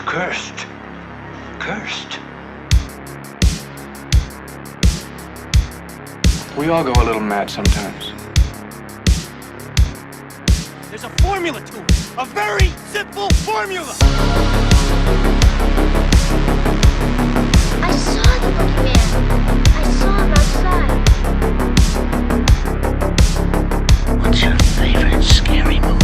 Cursed. Cursed. We all go a little mad sometimes. There's a formula to it. A very simple formula. I saw the boogeyman. I saw him outside. What's your favorite scary movie?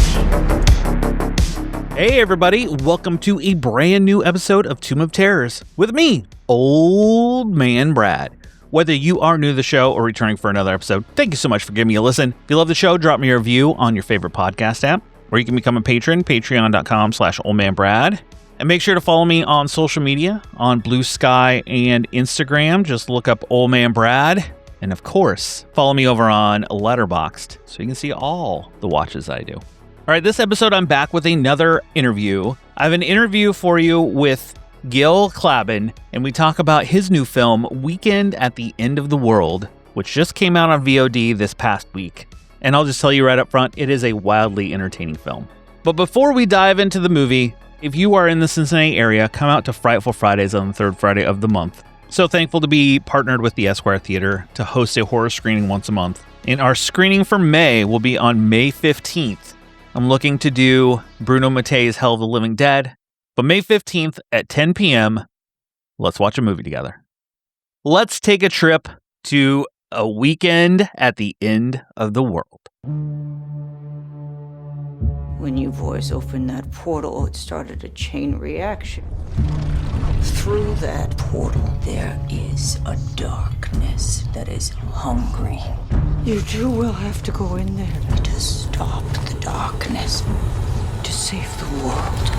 Hey everybody, welcome to a brand new episode of Tomb of Terrors with me, Old Man Brad. Whether you are new to the show or returning for another episode, thank you so much for giving me a listen. If you love the show, drop me a review on your favorite podcast app, or you can become a patron, patreon.com/oldmanbrad. And make sure to follow me on social media, on Blue Sky and Instagram. Just look up Old Man Brad. And of course, follow me over on Letterboxd so you can see all the watches I do. All right, this episode I'm back with another interview. I have an interview for you with Gille Klabin, and we talk about his new film, Weekend at the End of the World, which just came out on VOD this past week. And I'll just tell you right up front, it is a wildly entertaining film. But before we dive into the movie, if you are in the Cincinnati area, come out to Frightful Fridays on the third Friday of the month. So thankful to be partnered with the Esquire Theater to host a horror screening once a month. And our screening for May will be on May 15th. I'm looking to do Bruno Mattei's Hell of the Living Dead. But May 15th at 10 p.m., let's watch a movie together. Let's take a trip to a weekend at the end of the world. When you boys opened that portal, it started a chain reaction. Through that portal, there is a darkness that is hungry. You two will have to go in there to stop the darkness, to save the world.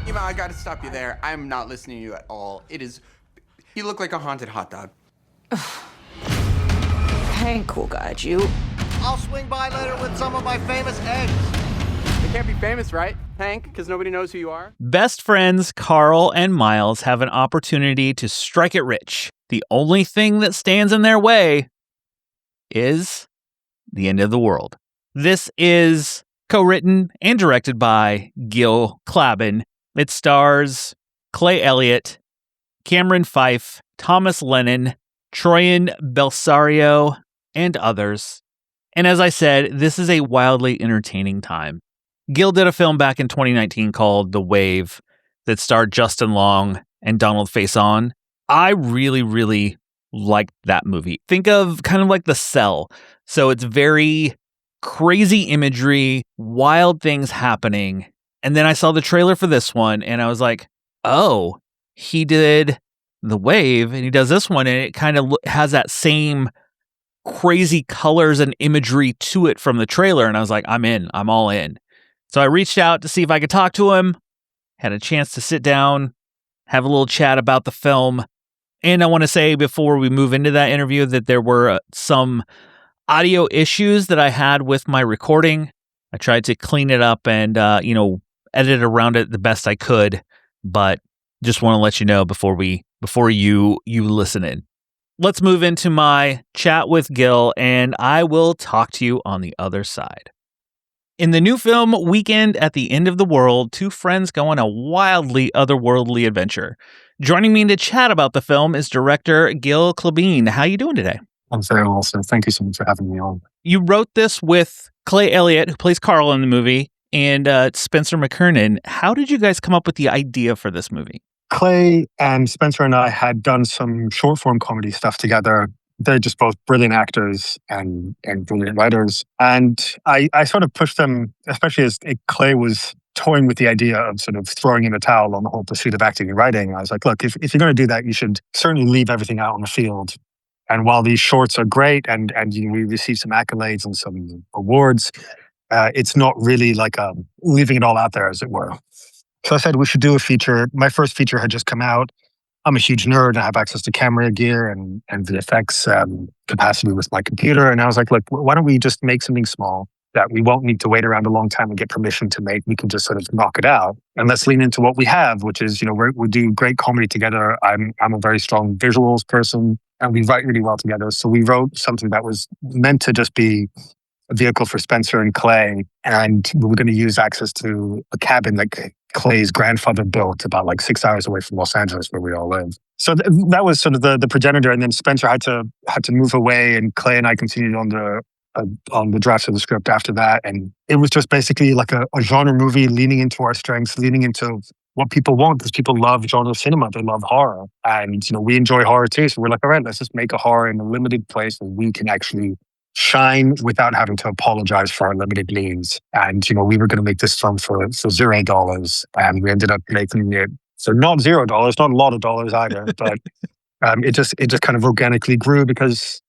Eva, I gotta stop you there. I'm not listening to you at all. You look like a haunted hot dog. Hank will guide you. I'll swing by later with some of my famous eggs. They can't be famous, right, Hank? Because nobody knows who you are? Best friends Carl and Miles have an opportunity to strike it rich. The only thing that stands in their way is the end of the world. This is co-written and directed by Gille Klabin. It stars Clay Elliott, Cameron Fife, Thomas Lennon, Troyan Belsario, and others. And as I said, this is a wildly entertaining time. Gille did a film back in 2019 called The Wave that starred Justin Long and Donald Faison. I really, really liked that movie. Think of kind of like The Cell. So it's very crazy imagery, wild things happening. And then I saw the trailer for this one and I was like, oh, he did The Wave and he does this one and it kind of has that same crazy colors and imagery to it from the trailer. And I was like, I'm in, I'm all in. So I reached out to see if I could talk to him, had a chance to sit down, have a little chat about the film. And I want to say before we move into that interview that there were some audio issues that I had with my recording. I tried to clean it up and, edit around it the best I could, but just want to let you know before you listen in. Let's move into my chat with Gille, and I will talk to you on the other side. In the new film, Weekend at the End of the World, two friends go on a wildly otherworldly adventure. Joining me to chat about the film is director Gille Klabin. How are you doing today? I'm very well, sir. Thank you so much for having me on. You wrote this with Clay Elliott, who plays Carl in the movie, and Spencer McKernan. How did you guys come up with the idea for this movie? Clay and Spencer and I had done some short form comedy stuff together. They're just both brilliant actors and brilliant writers. And I sort of pushed them, especially as Clay was toying with the idea of sort of throwing in a towel on the whole pursuit of acting and writing. I was like, look, if you're going to do that, you should certainly leave everything out on the field. And while these shorts are great and we received some accolades and some awards, it's not really like leaving it all out there, as it were. So I said we should do a feature. My first feature had just come out. I'm a huge nerd. I have access to camera gear and VFX capacity with my computer. And I was like, look, why don't we just make something small that we won't need to wait around a long time and get permission to make. We can just sort of knock it out. And let's lean into what we have, which is, we do great comedy together. I'm a very strong visuals person and we write really well together. So we wrote something that was meant to just be vehicle for Spencer and Clay, and we were going to use access to a cabin that Clay's grandfather built about like 6 hours away from Los Angeles, where we all live. So that was sort of the progenitor, and then Spencer had to move away, and Clay and I continued on the drafts of the script after that, and it was just basically like a genre movie, leaning into our strengths, leaning into what people want, because people love genre cinema, they love horror, and we enjoy horror too. So we're like, all right, let's just make a horror in a limited place where we can actually shine without having to apologize for our limited means. And we were going to make this film for $0, and we ended up making it for not $0, not a lot of dollars either, but it just kind of organically grew because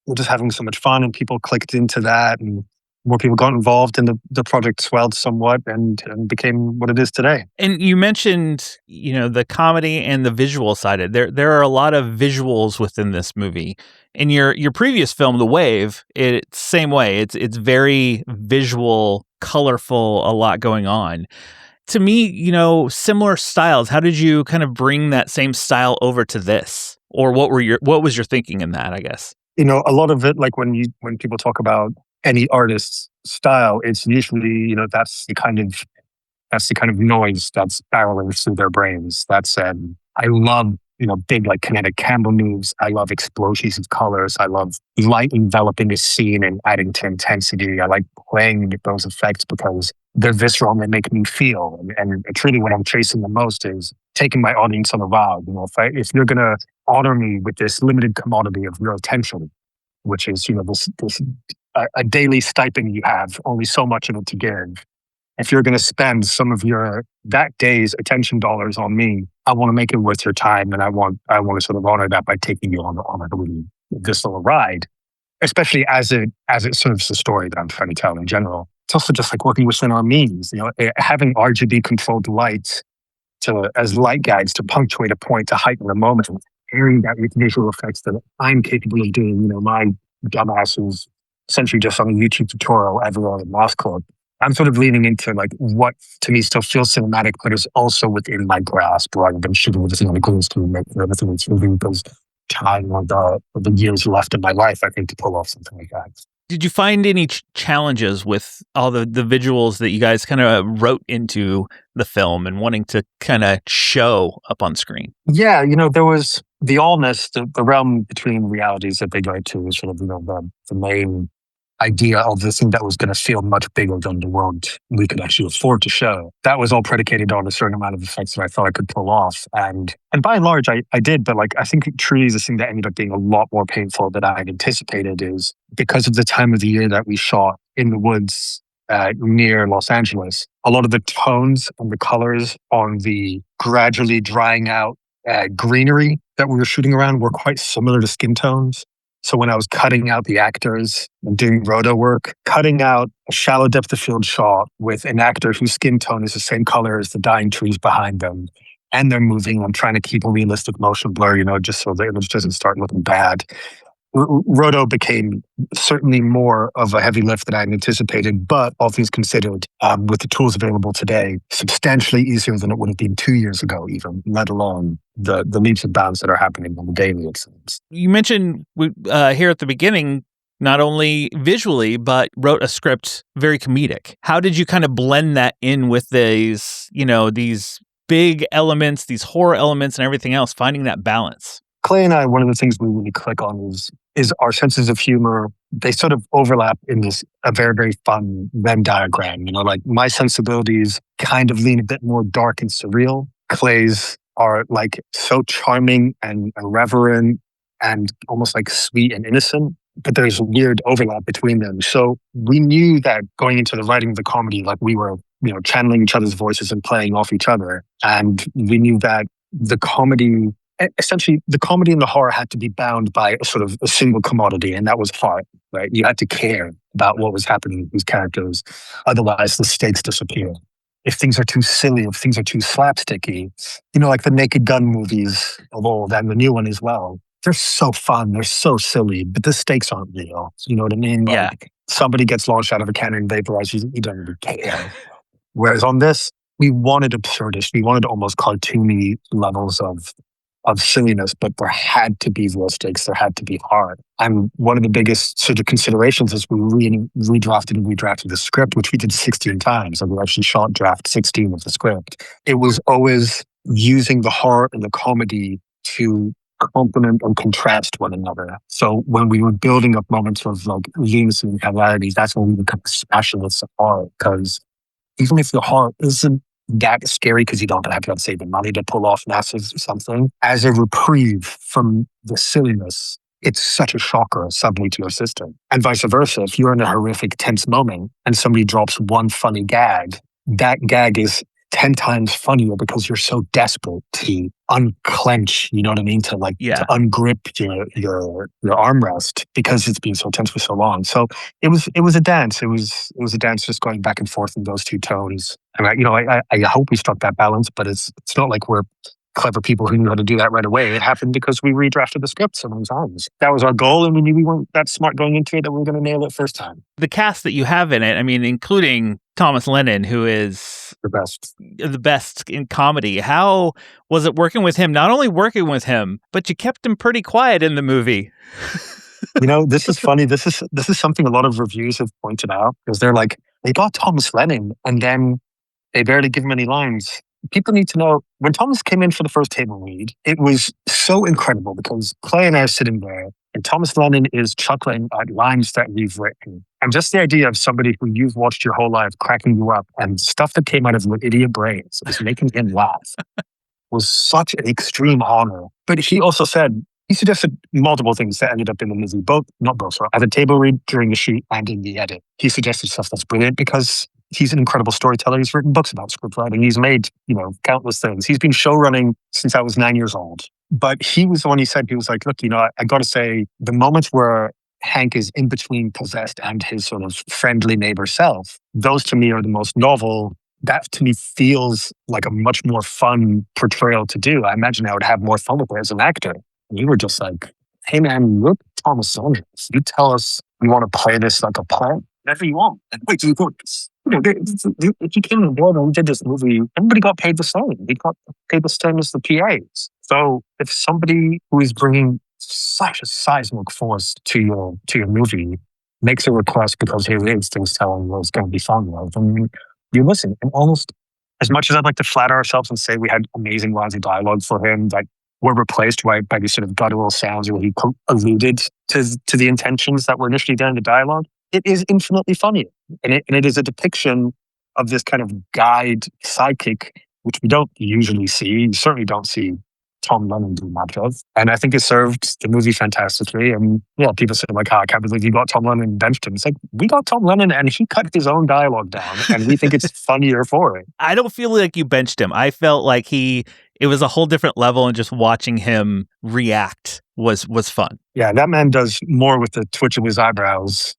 we're just having so much fun, and people clicked into that, and more people got involved, and the project swelled somewhat and became what it is today. And you mentioned, the comedy and the visual side of it. There are a lot of visuals within this movie. In your previous film, The Wave, it's same way. It's very visual, colorful, a lot going on. To me, similar styles. How did you kind of bring that same style over to this? Or what was your thinking in that, I guess? A lot of it, like when people talk about any artist's style, it's usually, that's the kind of noise that's barreling through their brains. That's I love, big like kinetic camera moves. I love explosions of colors. I love light enveloping a scene and adding to intensity. I like playing with those effects because they're visceral and they make me feel. And truly what I'm chasing the most is taking my audience on a ride. If you're going to honor me with this limited commodity of your attention, which is, this a daily stipend you have, only so much of it to give. If you're going to spend some of that day's attention dollars on me, I want to make it worth your time, and I want to sort of honor that by taking you on a really visceral ride, especially as it serves the story that I'm trying to tell in general. It's also just like working within our means, having RGB controlled lights as light guides to punctuate a point, to heighten a moment, pairing that with visual effects that I'm capable of doing. My dumbass is essentially just on a YouTube tutorial everywhere in Lost Club. I'm sort of leaning into like what to me still feels cinematic, but is also within my grasp, rather than shooting everything on the green screen, making everything that's moving, because time of the years left in my life, I think, to pull off something like that. Did you find any challenges with all the visuals that you guys kind of wrote into the film and wanting to kind of show up on screen? Yeah, there was the allness, the realm between realities that they go to was sort of, the main idea of the thing that was going to feel much bigger than the world we could actually afford to show. That was all predicated on a certain amount of effects that I thought I could pull off. And by and large, I did, but I think truly the thing that ended up being a lot more painful than I had anticipated is because of the time of the year that we shot in the woods near Los Angeles, a lot of the tones and the colors on the gradually drying out greenery that we were shooting around were quite similar to skin tones. So when I was cutting out the actors and doing roto work, cutting out a shallow depth of field shot with an actor whose skin tone is the same color as the dying trees behind them, and they're moving, I'm trying to keep a realistic motion blur, just so the image doesn't start looking bad. Roto became certainly more of a heavy lift than I had anticipated, but all things considered, with the tools available today, substantially easier than it would have been 2 years ago, even, let alone the leaps and bounds that are happening on the daily, it seems. You mentioned here at the beginning, not only visually, but wrote a script very comedic. How did you kind of blend that in with these big elements, these horror elements and everything else, finding that balance? Clay and I, one of the things we really click on is our senses of humor. They sort of overlap in a very, very fun Venn diagram. Like my sensibilities kind of lean a bit more dark and surreal. Clay's are like so charming and irreverent and almost like sweet and innocent, but there's a weird overlap between them. So we knew that going into the writing of the comedy, like we were, channeling each other's voices and playing off each other. And we knew that essentially the comedy and the horror had to be bound by a single commodity, and that was heart, right? You had to care about what was happening with these characters. Otherwise, the stakes disappear. If things are too silly, if things are too slapsticky, like the Naked Gun movies of old and the new one as well, they're so fun, they're so silly, but the stakes aren't real. You know what I mean? Yeah. Like somebody gets launched out of a cannon and vaporized, you don't really care. Whereas on this, we wanted absurdist, we wanted almost cartoony levels of of silliness, but there had to be real stakes. There had to be heart. And one of the biggest sort of considerations is we redrafted and redrafted the script, which we did 16 times. And we actually shot draft 16 of the script. It was always using the horror and the comedy to complement and contrast one another. So when we were building up moments of like unison and hilarity, that's when we become specialists of horror. Because even if the horror isn't that scary because you don't have to save the money to pull off massive something, as a reprieve from the silliness, it's such a shocker suddenly to your system. And vice versa, if you're in a horrific, tense moment and somebody drops one funny gag, that gag is 10 times funnier because you're so desperate to unclench, you know what I mean? To ungrip your armrest because it's been so tense for so long. So it was a dance. It was a dance just going back and forth in those two tones. And I hope we struck that balance, but it's not like we're clever people who knew how to do that right away. It happened because we redrafted the script so many times. That was our goal, and we knew we weren't that smart going into it that we were going to nail it first time. The cast that you have in it, I mean, including Thomas Lennon, who is the best in comedy. How was it working with him? Not only working with him, but you kept him pretty quiet in the movie. This is funny. This is something a lot of reviews have pointed out, because they're like, they got Thomas Lennon and then they barely give him any lines. People need to know, when Thomas came in for the first table read, it was so incredible because Clay and I are sitting there and Thomas Lennon is chuckling at lines that we've written. And just the idea of somebody who you've watched your whole life cracking you up and stuff that came out of your idiot brains was making him laugh was such an extreme honor. But he also said, he suggested multiple things that ended up in the movie, at the table read, during the shoot, and in the edit. He suggested stuff that's brilliant because he's an incredible storyteller. He's written books about script writing. He's made, countless things. He's been show running since I was 9 years old. But he was the one, he was like, look, I got to say, the moments where Hank is in between possessed and his sort of friendly neighbor self, those to me are the most novel. That to me feels like a much more fun portrayal to do. I imagine I would have more fun with it as an actor. And we were just like, hey man, look, Thomas Saunders, you tell us you want to play this like a part, whatever you want. And wait, if you came on board and we did this movie, everybody got paid the same. We got paid the same as the PAs. So if somebody who is bringing such a seismic force to your movie makes a request because his instincts tell him it's going to be fun, then you listen. And almost as much as I'd like to flatter ourselves and say we had amazing lines of dialogue for him that were replaced by these sort of guttural sounds where he alluded to the intentions that were initially there in the dialogue, it is infinitely funnier. And it is a depiction of this kind of guide sidekick, which we don't usually see. You certainly don't see Tom Lennon do much of. And I think it served the movie fantastically. And people say like, I can't believe you got Tom Lennon and benched him. It's like, we got Tom Lennon and he cut his own dialogue down and we think it's funnier for it. I don't feel like you benched him. I felt like it was a whole different level, and just watching him react was fun. Yeah, that man does more with the twitch of his eyebrows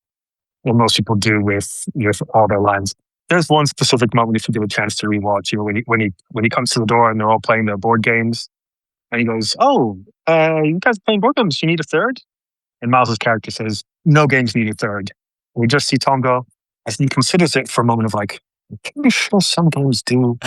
than most people do with all their lines. There's one specific moment if you get a chance to rewatch, when he comes to the door and they're all playing their board games. And he goes, you guys are playing board games, you need a third? And Miles's character says, no games need a third. And we just see Tom go, as he considers it for a moment of like, I'm pretty sure some games do.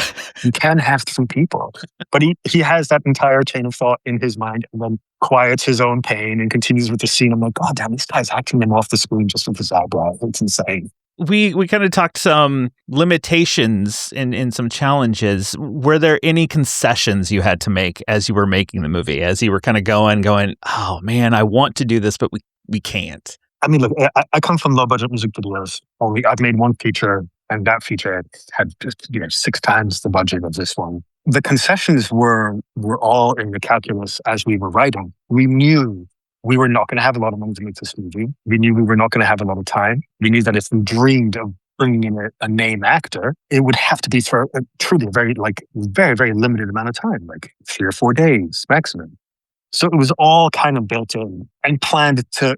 You can have 3 people. But he has that entire chain of thought in his mind and then quiets his own pain and continues with the scene. I'm like, God damn, this guy's acting him off the screen just with his eyebrow. It's insane. We kind of talked some limitations and some challenges. Were there any concessions you had to make as you were making the movie, as you were kind of going, oh man, I want to do this, but we can't? I mean, look, I come from low budget music videos. I've made one feature, and that feature had 6 times the budget of this one. The concessions were all in the calculus as we were writing. We knew we were not going to have a lot of money to make this movie. We knew we were not going to have a lot of time. We knew that if we dreamed of bringing in a name actor, it would have to be for truly a very, very limited amount of time, like 3 or 4 days maximum. So it was all kind of built in and planned to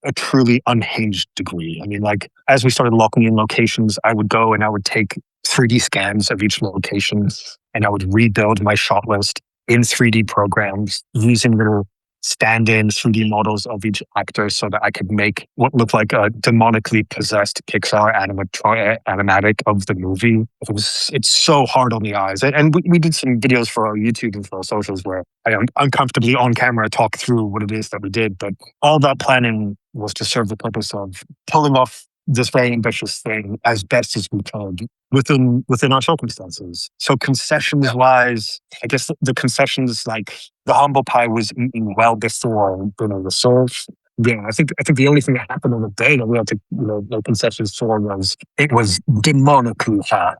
a truly unhinged degree. I mean, like, as we started locking in locations, I would go and I would take 3D scans of each location and I would rebuild my shot list in 3D programs using little stand-in 3D models of each actor so that I could make what looked like a demonically possessed Pixar animatic of the movie. It's so hard on the eyes. And we did some videos for our YouTube and for our socials where I uncomfortably on camera talk through what it is that we did. But all that planning was to serve the purpose of pulling off this very ambitious thing as best as we could within our circumstances. So concessions wise, I guess the concessions, like the humble pie was eaten well before dinner was served. Yeah, I think the only thing that happened on the day that we had to no concessions for was it was demonically hot.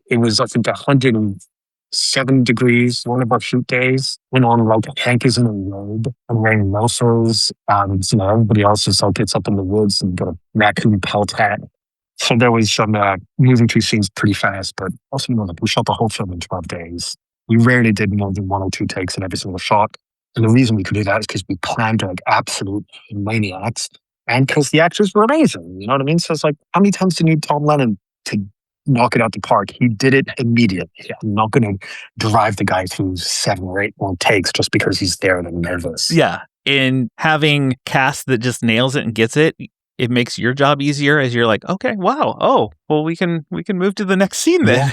It was I think 107 degrees one of our shoot days. Went on like Hank is in a robe and wearing loafers. Everybody else is like it's up in the woods and got a raccoon pelt hat. So there was some moving through scenes pretty fast, but also we shot the whole film in 12 days. We rarely did more than 1 or 2 takes in every single shot. And the reason we could do that is because we planned like absolute maniacs and because the actors were amazing. You know what I mean? So it's like, how many times do you need Tom Lennon to knock it out the park? He did it immediately. I'm not going to drive the guy through 7 or 8 more takes just because he's there and I'm nervous. Yeah. In having cast that just nails it and gets it, it makes your job easier as you're like, okay, wow. Oh, well, we can move to the next scene then.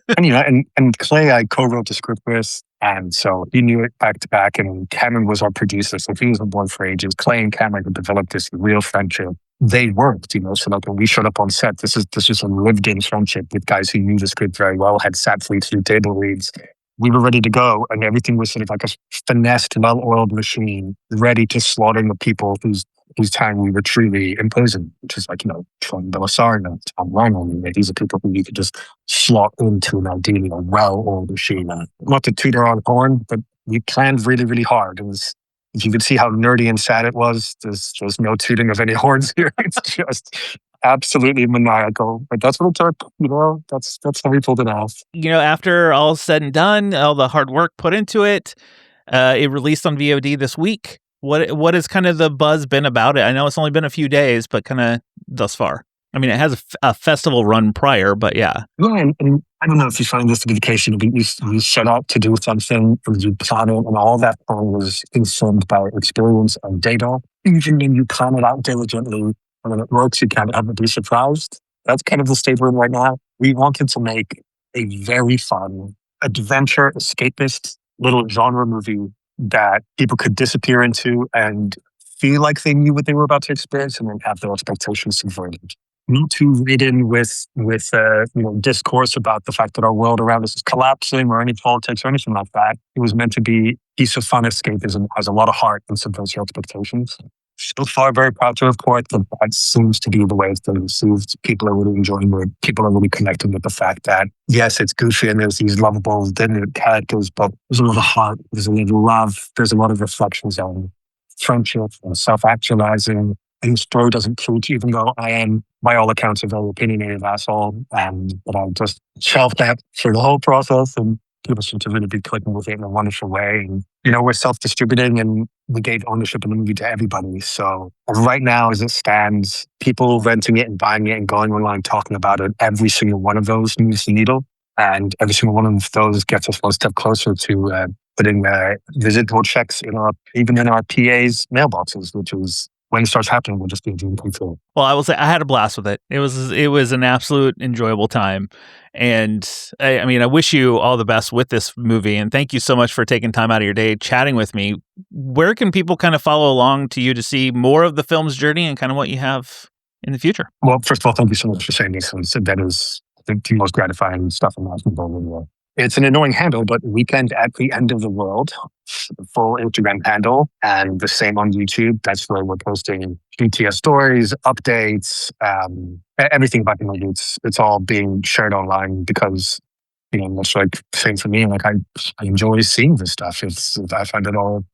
Yeah. and Clay, I co-wrote the script with, and so he knew it back to back. And Cameron was our producer, so he was on board for ages. Clay and Cameron had developed this real friendship. They worked, so like when we showed up on set, this is a lived-in friendship with guys who knew the script very well, had sat through table reads. We were ready to go, and everything was sort of like a finessed, well-oiled machine, ready to slaughter the people whose time we were truly imposing, which is like, Sean Belisarian, Tom Ryan. These are people who you could just slot into an ideally well-oiled machine. Not to toot our own horn, but we planned really, really hard. It was, if you could see how nerdy and sad it was, there's no tooting of any horns here. It's just absolutely maniacal. But that's what it took, that's how we pulled it off. After all's said and done, all the hard work put into it, it released on VOD this week. What has kind of the buzz been about it? I know it's only been a few days, but kind of thus far. I mean, it has a festival run prior, but yeah. No, and I don't know if you find this to be the case. You set out to do something, and you plan it, and all that plan was informed by experience and data. Even when you plan it out diligently, and when it works, you can't ever be surprised. That's kind of the state we're in right now. We wanted to make a very fun, adventure, escapist little genre movie that people could disappear into and feel like they knew what they were about to experience and then have their expectations subverted. Not too laden with discourse about the fact that our world around us is collapsing or any politics or anything like that. It was meant to be a piece of fun escapism, has a lot of heart and subverts your expectations. So far, very proud to report that seems to be the way it's been received. People are really enjoying it. People are really connecting with the fact that, yes, it's goofy and there's these lovable characters, but there's a lot of heart, there's a lot of love, there's a lot of reflections on friendship and self-actualizing. And the story doesn't preach, even though I am, by all accounts, a very opinionated asshole. But I just shelved that through the whole process and people seem to really be clicking with it in a wonderful way. And, we're self-distributing and we gave ownership of the movie to everybody. So right now, as it stands, people renting it and buying it and going online talking about it, every single one of those moves the needle. And every single one of those gets us one step closer to putting residual checks even in our PA's mailboxes, which is, when it starts happening, we'll just be doing control. Well, I will say I had a blast with it. It was an absolute enjoyable time. And I wish you all the best with this movie. And thank you so much for taking time out of your day chatting with me. Where can people kind of follow along to you to see more of the film's journey and kind of what you have in the future? Well, first of all, thank you so much for saying this. That is the most gratifying stuff in life. It's an annoying handle, but Weekend at the End of the World, the full Instagram handle, and the same on YouTube. That's where we're posting BTS stories, updates, everything about the movie. It's all being shared online because, much like same for me, like I enjoy seeing this stuff. I find it all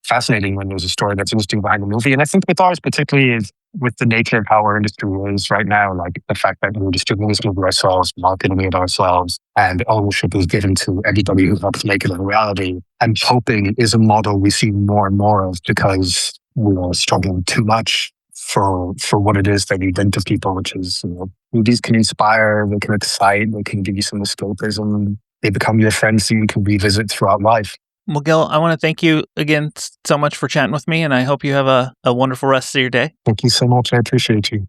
fascinating when there's a story that's interesting behind the movie. And I think with ours particularly is with the nature of how our industry is right now, like the fact that we're distributing this movie ourselves, marketing it ourselves, and ownership is given to everybody who helps make it a reality. I'm hoping is a model we see more and more of because we are struggling too much for what it is that we bring to people, which is, movies can inspire, they can excite, they can give you some escapism, they become your friends that you can revisit throughout life. Well, Gil, I want to thank you again so much for chatting with me, and I hope you have a wonderful rest of your day. Thank you so much. I appreciate you.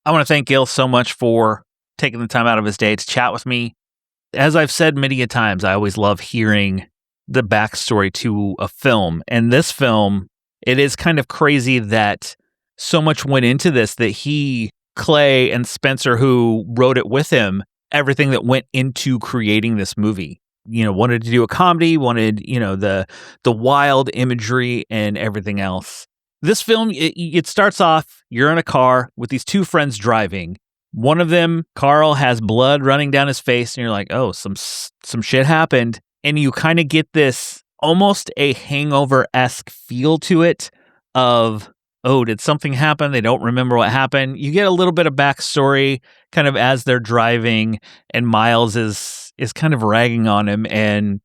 I want to thank Gil so much for taking the time out of his day to chat with me. As I've said many a times, I always love hearing the backstory to a film. And this film, it is kind of crazy that so much went into this, that he, Clay, and Spencer, who wrote it with him, everything that went into creating this movie. Wanted to do a comedy, wanted, the wild imagery and everything else. This film, it starts off, you're in a car with these two friends driving. One of them, Carl, has blood running down his face, and you're like, oh, some shit happened. And you kind of get this almost a Hangover-esque feel to it of, oh, did something happen? They don't remember what happened. You get a little bit of backstory kind of as they're driving, and Miles is kind of ragging on him and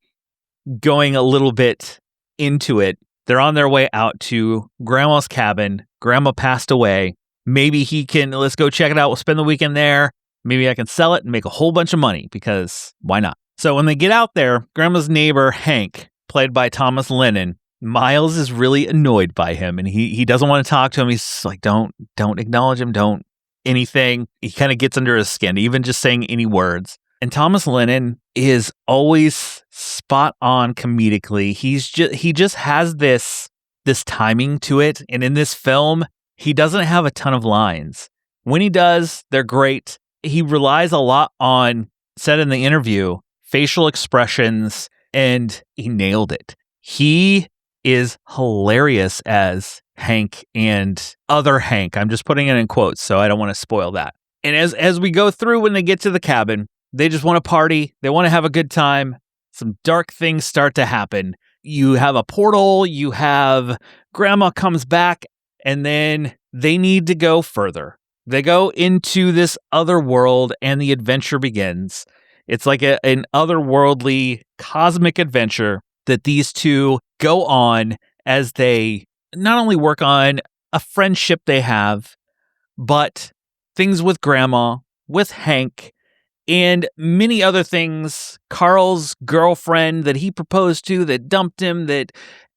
going a little bit into it. They're on their way out to Grandma's cabin. Grandma passed away. Maybe let's go check it out. We'll spend the weekend there. Maybe I can sell it and make a whole bunch of money, because why not? So when they get out there, Grandma's neighbor, Hank, played by Thomas Lennon, Miles is really annoyed by him, and he doesn't want to talk to him. He's like, don't acknowledge him, don't anything. He kind of gets under his skin, even just saying any words. And Thomas Lennon is always spot on comedically. He just has this timing to it. And in this film, he doesn't have a ton of lines. When he does, they're great. He relies a lot on, said in the interview, facial expressions, and he nailed it. He is hilarious as Hank and other Hank. I'm just putting it in quotes, so I don't want to spoil that. And as we go through, when they get to the cabin, they just want to party. They want to have a good time. Some dark things start to happen. You have a portal. You have Grandma comes back, and then they need to go further. They go into this other world, and the adventure begins. It's like an otherworldly cosmic adventure that these two go on as they not only work on a friendship they have, but things with Grandma, with Hank, and many other things. Carl's girlfriend that he proposed to that dumped him.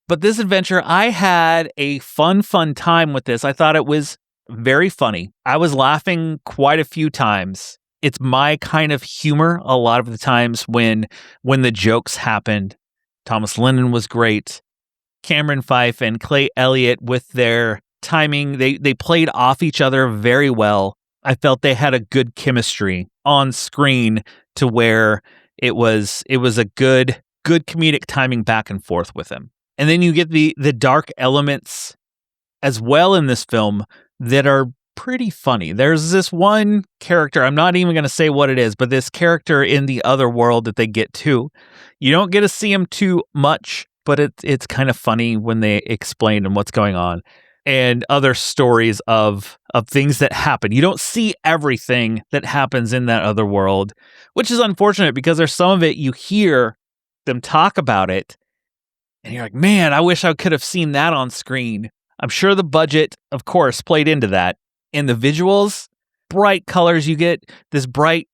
But this adventure, I had a fun time with this. I thought it was very funny. I was laughing quite a few times. It's my kind of humor a lot of the times when the jokes happened. Thomas Lennon was great. Cameron Fife and Clay Elliott, with their timing, they played off each other very well. I felt they had a good chemistry on screen to where it was a good comedic timing back and forth with him. And then you get the dark elements as well in this film that are pretty funny. There's this one character, I'm not even going to say what it is, but this character in the other world that they get to. You don't get to see him too much, but it's kind of funny when they explain what's going on. And other stories of things that happen. You don't see everything that happens in that other world, which is unfortunate, because there's some of it you hear them talk about it, and you're like, man, I wish I could have seen that on screen. I'm sure the budget, of course, played into that. And the visuals, bright colors, you get this bright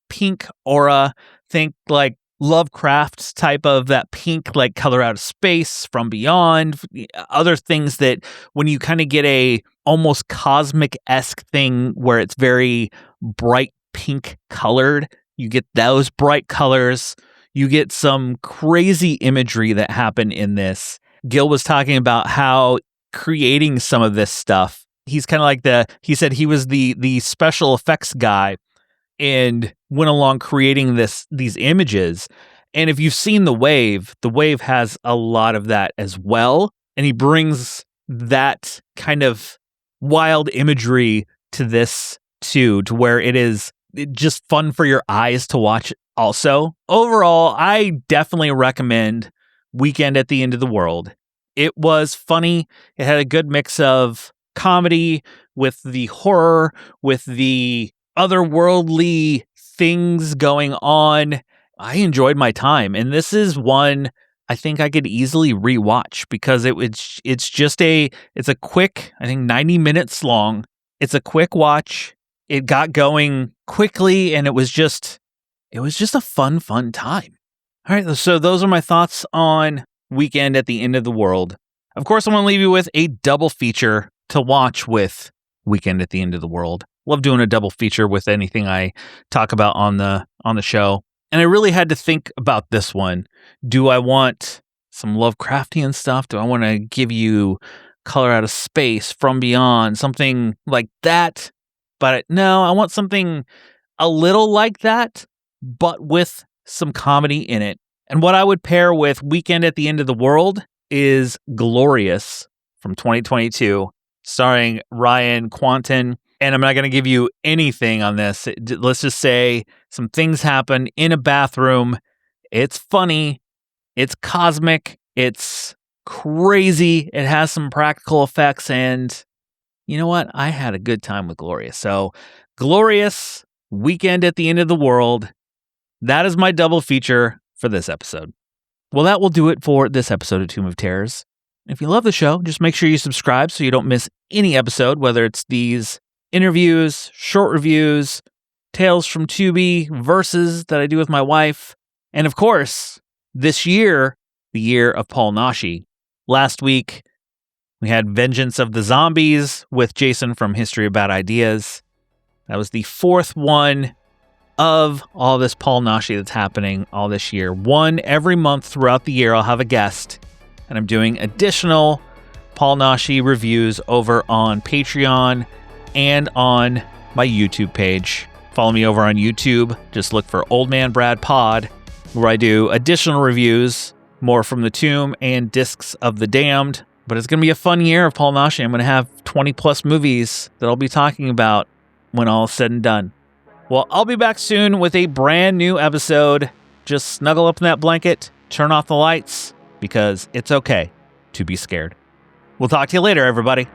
pink aura. Think like Lovecraft's type of that pink, like color out of space, From Beyond, other things that when you kind of get a almost cosmic-esque thing where it's very bright pink colored, you get those bright colors. You get some crazy imagery that happened in this. Gil was talking about how creating some of this stuff, he's kind of like he said he was the special effects guy and went along creating these images. And if you've seen The Wave has a lot of that as well. And he brings that kind of wild imagery to this too, to where it is just fun for your eyes to watch also. Overall, I definitely recommend Weekend at the End of the World. It was funny. It had a good mix of comedy with the horror, with the otherworldly things going on. I enjoyed my time, and this is one I think I could easily rewatch, because it's a quick, I think 90 minutes long. It's a quick watch. It got going quickly, and it was just a fun time. All right, so those are my thoughts on Weekend at the End of the World. Of course, I want to leave you with a double feature to watch with Weekend at the End of the World. Love doing a double feature with anything I talk about on the show. And I really had to think about this one. Do I want some Lovecraftian stuff? Do I want to give you Color Out of Space, From Beyond, something like that? But no, I want something a little like that, but with some comedy in it. And what I would pair with Weekend at the End of the World is Glorious from 2022, starring Ryan Quanten. And I'm not going to give you anything on this. Let's just say some things happen in a bathroom. It's funny. It's cosmic. It's crazy. It has some practical effects. And you know what? I had a good time with Glorious. So Glorious, Weekend at the End of the World. That is my double feature for this episode. Well, that will do it for this episode of Tomb of Terrors. If you love the show, just make sure you subscribe so you don't miss any episode, whether it's these interviews, short reviews, Tales from Tubi, verses that I do with my wife, and of course, this year, the year of Paul Naschy. Last week, we had Vengeance of the Zombies with Jason from History of Bad Ideas. That was the fourth one of all this Paul Naschy that's happening all this year. One every month throughout the year, I'll have a guest, and I'm doing additional Paul Naschy reviews over on Patreon and on my YouTube page. Follow me over on YouTube. Just look for Old Man Brad Pod, where I do additional reviews, more from the Tomb and Discs of the Damned. But it's going to be a fun year of Paul Naschy. I'm going to have 20 plus movies that I'll be talking about when all is said and done. Well, I'll be back soon with a brand new episode. Just snuggle up in that blanket, turn off the lights, because it's okay to be scared. We'll talk to you later, everybody.